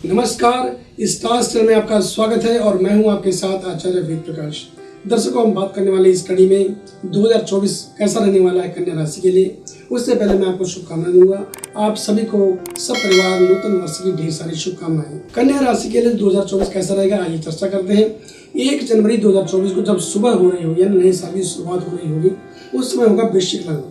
नमस्कार, star channel में आपका स्वागत है और मैं हूं आपके साथ आचार्य वेद प्रकाश। दर्शकों, हम बात करने वाले इस कड़ी में 2024 कैसा रहने वाला है कन्या राशि के लिए। उससे पहले मैं आपको शुभकामनाएं दूंगा। आप सभी को सब परिवार नूतन वर्ष की ढेर सारी शुभकामनाएं। कन्या राशि के लिए 2024 कैसा रहेगा, आइए चर्चा करते हैं। 1 जनवरी 2024 को जब सुबह हो रही होगी, यानी नए साल की शुरुआत हो रही होगी, उस समय होगा वृश्चिक लग्न।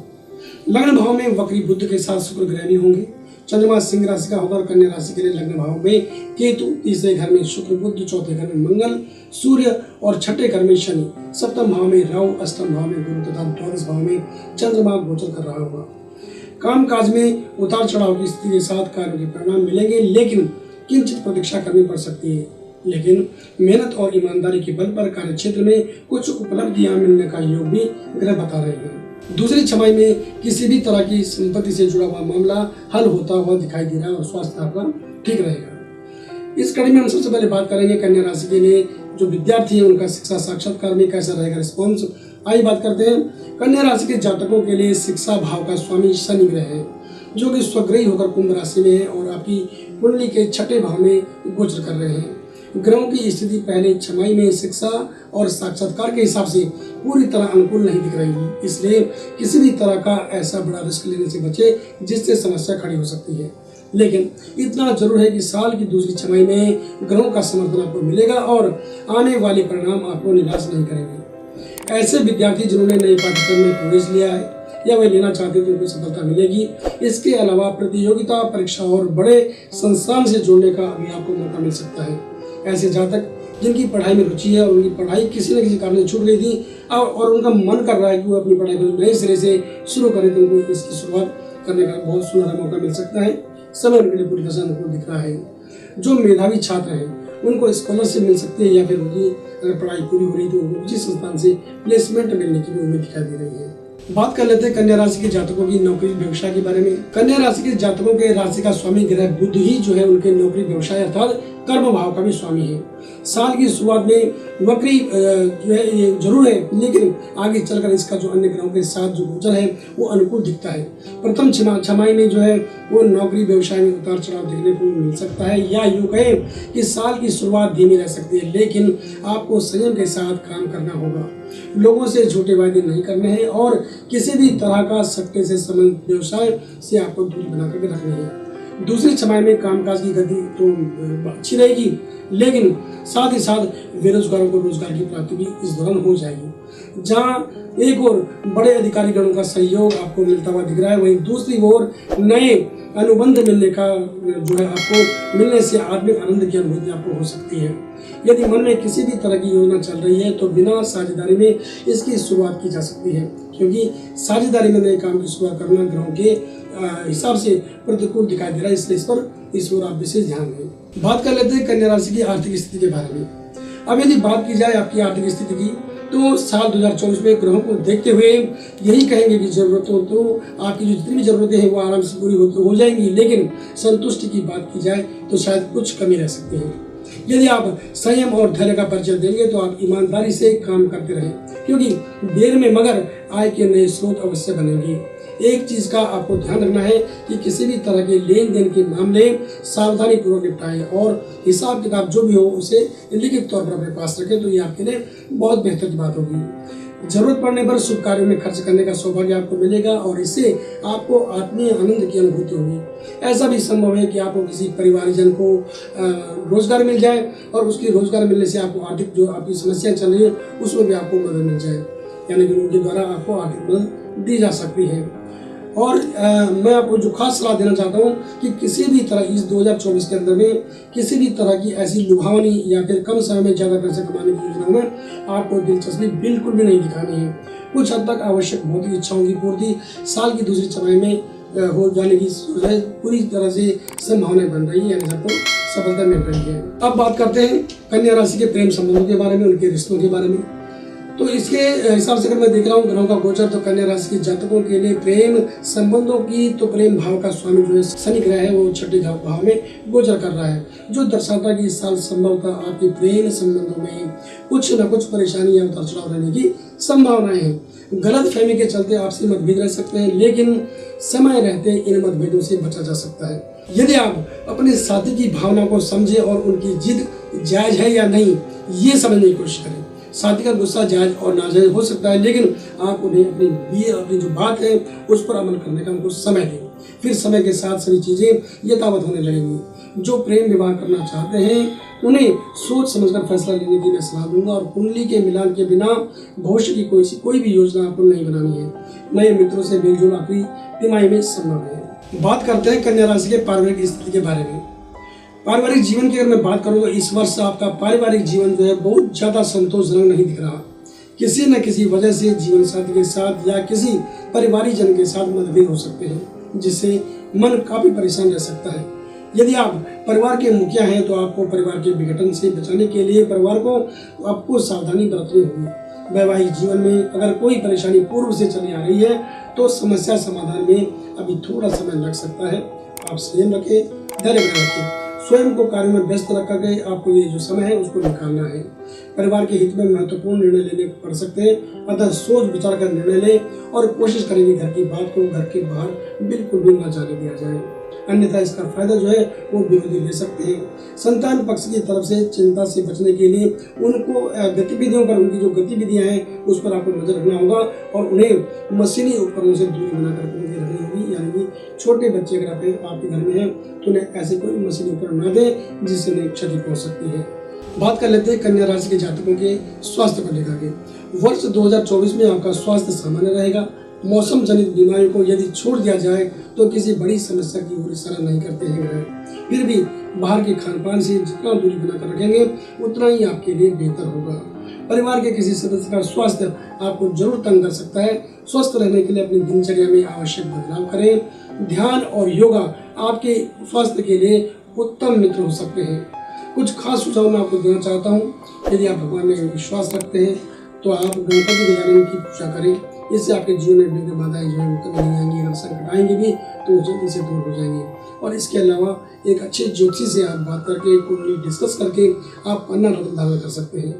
लग्न भाव में वक्री बुध के साथ शुक्र ग्रह भी होंगे। चंद्रमा सिंह राशि का होगा और कन्या राशि के लिए लग्न भाव में केतु, तीसरे घर में शुक्र बुध, चौथे घर में मंगल, सूर्य और छठे घर में शनि, सप्तम भाव में राहु, अष्टम भाव में गुरु तथा द्वादश भाव में चंद्रमा गोचर कर रहा होगा। काम काज में उतार चढ़ाव की स्थिति के साथ कार्यों के परिणाम मिलेंगे, लेकिन किंचित प्रतीक्षा करनी पड़ सकती है। लेकिन मेहनत और ईमानदारी के बल पर कार्य क्षेत्र में कुछ उपलब्धियां मिलने का योग भी ग्रह बता रहे हैं। दूसरी छमाई में किसी भी तरह की संपत्ति से जुड़ा हुआ मामला हल होता हुआ दिखाई दे रहा है और स्वास्थ्य आपका ठीक रहेगा। इस कड़ी में हम सबसे पहले बात करेंगे कन्या राशि के लिए जो विद्यार्थी हैं उनका शिक्षा साक्षात्कार में कैसा रहेगा रिस्पॉन्स। आइए बात करते हैं। कन्या राशि के जातकों के लिए शिक्षा भाव का स्वामी शनि ग्रह है, जो कि स्वग्रही होकर कुंभ राशि में है और आपकी कुंडली के छठे भाव में गोचर कर रहे हैं। ग्रहों की स्थिति पहले छमाई में शिक्षा और साक्षात्कार के हिसाब से पूरी तरह अनुकूल नहीं दिख रही है, इसलिए किसी भी तरह का ऐसा बड़ा रिस्क लेने से बचे जिससे समस्या खड़ी हो सकती है। लेकिन इतना जरूर है कि साल की दूसरी छमाई में ग्रहों का समर्थन आपको मिलेगा और आने वाले परिणाम आपको निराश नहीं करेंगे। ऐसे विद्यार्थी जिन्होंने नए पाठ्यक्रम में प्रवेश लिया है या वे लेना चाहते हैं तो उनको सफलता मिलेगी। इसके अलावा प्रतियोगिता परीक्षा और बड़े संस्थान से जोड़ने का भी आपको मौका मिल सकता है। ऐसे जातक जिनकी पढ़ाई में रुचि है और उनकी पढ़ाई किसी न किसी कारण से छूट गई थी और उनका मन कर रहा है कि वो अपनी पढ़ाई को नए सिरे से शुरू करें, तो उनको इसकी शुरुआत करने का बहुत सुनहरा मौका मिल सकता है। समय उनके लिए पूरी तरह से अनुकूल दिख रहा है। जो मेधावी छात्र हैं उनको स्कॉलरशिप मिल सकती है या फिर उनकी अगर पढ़ाई पूरी हो रही तो उनको उसी संस्थान से प्लेसमेंट मिलने की भी उम्मीद दिखाई दे रही है। बात कर लेते हैं कन्या राशि के जातकों की नौकरी व्यवसाय के बारे में। कन्या राशि के जातकों के राशि का स्वामी ग्रह बुध ही जो है उनके नौकरी व्यवसाय अर्थात कर्म भाव का भी स्वामी है। साल की शुरुआत में वक्री जो है ये जरूर है, लेकिन आगे चलकर इसका जो अन्य ग्रहों के साथ जो गोचर है वो अनुकूल दिखता है। प्रथम छमाई में जो है वो नौकरी व्यवसाय में उतार चढ़ाव देखने को मिल सकता है, या यूं कहें कि साल की शुरुआत धीमी रह सकती है, लेकिन आपको संयम के साथ काम करना होगा। लोगों से झूठे वायदे नहीं करने हैं और किसी भी तरह का सट्टे से संबंधित व्यवसाय से आपको दूरी बना करके रखनी है। दूसरी छमाई में कामकाज की गति तो अच्छी रहेगी, लेकिन साथ ही साथ बेरोजगारों को रोजगार की प्राप्ति भी इस दौरान हो जाएगी। जहां एक और बड़े अधिकारी गणों का सहयोग आपको मिलता हुआ दिख रहा है, वहीं दूसरी ओर नए अनुबंध मिलने का जो है आपको मिलने से आत्मिक आनंद की अनुभूति आपको हो सकती है। यदि मन में किसी भी तरह की योजना चल रही है तो बिना साझेदारी में इसकी शुरुआत की जा सकती है, क्योंकि साझेदारी में नए काम की शुरुआत करना ग्रहों के हिसाब से प्रतिकूल दिखाई दे रहा है, इसलिए इस पर आप विशेष ध्यान दें। बात कर लेते हैं कन्या राशि की आर्थिक स्थिति के बारे में। अब यदि बात की जाए आपकी आर्थिक स्थिति की, तो साल 2024 में ग्रहों को देखते हुए यही कहेंगे कि जरूरतों तो आपकी जो जितनी भी जरूरतें हैं वो आराम से पूरी हो जाएंगी, लेकिन संतुष्टि की बात की जाए तो शायद कुछ कमी रह सकती है। यदि आप संयम और धैर्य का परिचय देंगे तो आप ईमानदारी से काम करते रहें, क्योंकि देर में मगर आय के नए स्रोत अवश्य बनेंगे। एक चीज का आपको ध्यान रखना है कि किसी भी तरह के लेन देन के मामले सावधानी पूर्वक निपटाएं और हिसाब किताब जो भी हो उसे लिखित तौर पर अपने पास रखें, तो ये आपके लिए बहुत बेहतर की बात होगी। जरूरत पड़ने पर शुभ कार्यों में खर्च करने का सौभाग्य आपको मिलेगा और इससे आपको आत्मीय आनंद की अनुभूति होगी। ऐसा भी संभव है कि आपको किसी परिवारजन को रोजगार मिल जाए और उसकी रोजगार मिलने से आपको आर्थिक जो आपकी समस्या चल रही है उसमें भी आपको मदद मिल जाए, यानी कि उनके द्वारा आपको आर्थिक मदद दी जा सकती है। और मैं आपको जो खास सलाह देना चाहता हूँ कि किसी भी तरह इस 2024 के अंदर में किसी भी तरह की ऐसी लुभावनी या फिर कम समय में ज़्यादा पैसे कमाने की योजनाओं में आपको दिलचस्पी बिल्कुल भी नहीं दिखानी है। कुछ हद तक आवश्यक भौतिक इच्छाओं की पूर्ति साल की दूसरी छमाई में हो जाने की पूरी तरह से संभावनाएं बन रही है, यानी सबको सफलता मिल रही है। अब बात करते हैं कन्या राशि के प्रेम संबंधों के बारे में, उनके रिश्तों के बारे में। तो इसके हिसाब से अगर मैं देख रहा हूँ ग्रहों का गोचर, तो कन्या राशि के जातकों के लिए प्रेम संबंधों की तो प्रेम भाव का स्वामी जो है शनि ग्रह है वो छठे भाव में गोचर कर रहा है, जो दर्शाता कि इस साल संभवतः आपके प्रेम संबंधों में कुछ न कुछ परेशानी या उतार चढ़ाव रहने की संभावनाएं हैं। गलत फहमी के चलते आपसी मतभेद रह सकते हैं, लेकिन समय रहते इन मतभेदों से बचा जा सकता है। यदि आप अपने साथी की भावना को समझे और उनकी जिद जायज है या नहीं, ये समझने की कोशिश करें। साथी का गुस्सा जायज और नाजायज हो सकता है, लेकिन आप उन्हें अपनी जो बात है उस पर अमल करने का उनको समय दें। फिर समय के साथ सभी चीज़ें यथावत होने लगेंगी। जो प्रेम विवाह करना चाहते हैं उन्हें सोच समझकर फैसला लेने की मैं सलाह दूंगा, और कुंडली के मिलान के बिना भविष्य की कोई भी योजना आपको नहीं बनानी है। नए मित्रों से मेलजोल आखिरी तिमाही में संभव है। बात करते हैं कन्या राशि के पारिवारिक स्थिति के बारे में। पारिवारिक जीवन की अगर मैं बात करूँ तो इस वर्ष आपका पारिवारिक जीवन जो है बहुत ज़्यादा संतोषजनक नहीं दिख रहा। किसी न किसी वजह से जीवन साथी के साथ या किसी परिवारिक जन के साथ मतभेद हो सकते हैं, जिससे मन काफ़ी परेशान रह सकता है। यदि आप परिवार के मुखिया हैं तो आपको परिवार के विघटन से बचाने के लिए परिवार को आपको सावधानी बरतनी होगी। वैवाहिक जीवन में अगर कोई परेशानी पूर्व से चली आ रही है तो समस्या समाधान में अभी थोड़ा समय लग सकता है। आप संयम रखें, धैर्य बनाए रखें, स्वयं को कार्य में व्यस्त रख करके आपको ये जो समय है उसको निकालना है। परिवार के हित में महत्वपूर्ण निर्णय लेने पड़ सकते हैं, अतः सोच विचार कर निर्णय लें और कोशिश करें कि घर की बात को घर के बाहर बिल्कुल भी न जाने दिया जाए, अन्यथा इसका फायदा जो है वो विरोधी ले सकते हैं। संतान पक्ष की तरफ से चिंता से बचने के लिए उनको गतिविधियों पर, उनकी जो गतिविधियां हैं उस पर आपको नजर रखना होगा और उन्हें मशीनी उपकरणों से दूरी बनाकर रखनी होगी। यानी कि छोटे बच्चे अगर आपके घर में हैं तो उन्हें ऐसे कोई मशीनी उपकरण न दें जिससे उन्हें क्षति पहुंच सकती है। बात कर लेते हैं कन्या राशि के जातकों के स्वास्थ्य को लेकर के। वर्ष 2024 में आपका स्वास्थ्य सामान्य रहेगा। मौसम जनित बीमारियों को यदि छोड़ दिया जाए तो किसी बड़ी समस्या की ओर इशारा नहीं करते हैं ग्रह। फिर भी बाहर के खान पान से जितना दूरी बनाकर रखेंगे उतना ही आपके लिए बेहतर होगा। परिवार के किसी सदस्य का स्वास्थ्य आपको जरूर तंग कर सकता है। स्वस्थ रहने के लिए अपनी दिनचर्या में आवश्यक बदलाव करें। ध्यान और योगा आपके स्वास्थ्य के लिए उत्तम मित्र हो सकते हैं। कुछ खास सुझाव मैं आपको देना चाहता हूँ। यदि आप भगवान में विश्वास रखते हैं तो आप गणपति गजानन की पूजा करें। इससे आपके जीवन में विघ्न बाधाएं जो है वो कभी नहीं आएंगी। अगर संकट आएंगे भी तो वो जल्दी से दूर हो जाएंगे। और इसके अलावा एक अच्छे ज्योतिषी से आप बात करके कुंडली डिस्कस करके आप पन्ना रत्न धारण कर सकते हैं।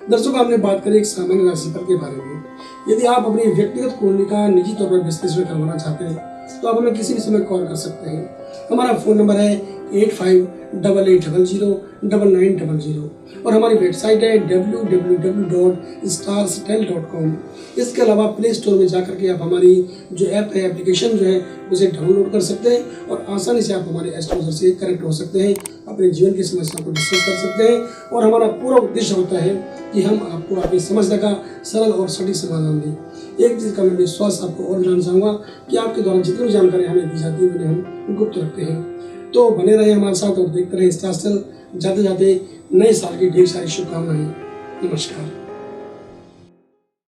दर्शकों, आपने बात करी एक सामान्य राशिफल के बारे में। यदि आप अपनी व्यक्तिगत कुंडली का निजी तौर पर विश्लेषण करवाना चाहते हैं तो आप हमें किसी भी समय कॉल कर सकते हैं। हमारा फ़ोन नंबर है 8588009900 और हमारी वेबसाइट है www.starstel.com। इसके अलावा प्ले स्टोर में जाकर के आप हमारी जो ऐप है, एप्लीकेशन जो है उसे डाउनलोड कर सकते हैं और आसानी से आप हमारे एस्ट्रोलॉजर से कनेक्ट हो सकते हैं, अपने जीवन की समस्या को डिस्कस कर सकते हैं। और हमारा पूरा उद्देश्य होता है कि हम आपको आपकी समस्या का सरल और सटीक समाधान दें। एक चीज़ का मैं विश्वास आपको और जानना चाहूँगा कि आपके द्वारा जितनी भी जानकारी हमें दी जाती है उन्हें हम गुप्त रखते हैं। तो बने रहे हमारे साथ और देखते रहे स्टार स्टेल। जाते जाते नए साल की ढेर सारी शुभकामनाएं। नमस्कार।